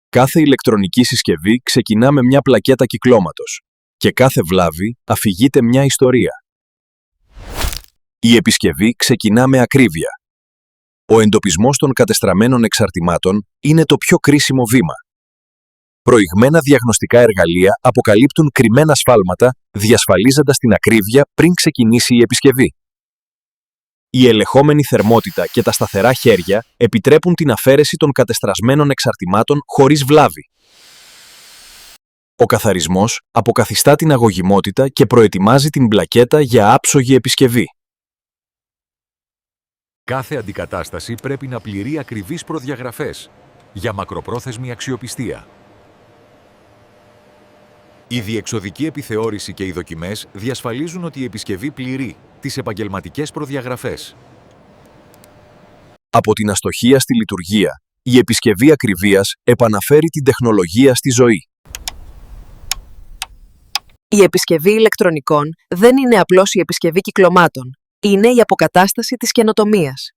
Κάθε ηλεκτρονική συσκευή ξεκινά με μια πλακέτα κυκλώματος και κάθε βλάβη αφηγείται μια ιστορία. Η επισκευή ξεκινά με ακρίβεια. Ο εντοπισμός των κατεστραμμένων εξαρτημάτων είναι το πιο κρίσιμο βήμα. Προηγμένα διαγνωστικά εργαλεία αποκαλύπτουν κρυμμένα σφάλματα, διασφαλίζοντας την ακρίβεια πριν ξεκινήσει η επισκευή. Η ελεγχόμενη θερμότητα και τα σταθερά χέρια επιτρέπουν την αφαίρεση των κατεστρασμένων εξαρτημάτων χωρίς βλάβη. Ο καθαρισμός αποκαθιστά την αγωγιμότητα και προετοιμάζει την πλακέτα για άψογη επισκευή. Κάθε αντικατάσταση πρέπει να πληρεί ακριβείς προδιαγραφές για μακροπρόθεσμη αξιοπιστία. Η διεξοδική επιθεώρηση και οι δοκιμές διασφαλίζουν ότι η επισκευή πληρεί τις επαγγελματικές προδιαγραφές. Από την αστοχία στη λειτουργία, η επισκευή ακριβίας επαναφέρει την τεχνολογία στη ζωή. Η επισκευή ηλεκτρονικών δεν είναι απλώς η επισκευή κυκλωμάτων. Είναι η αποκατάσταση της καινοτομίας.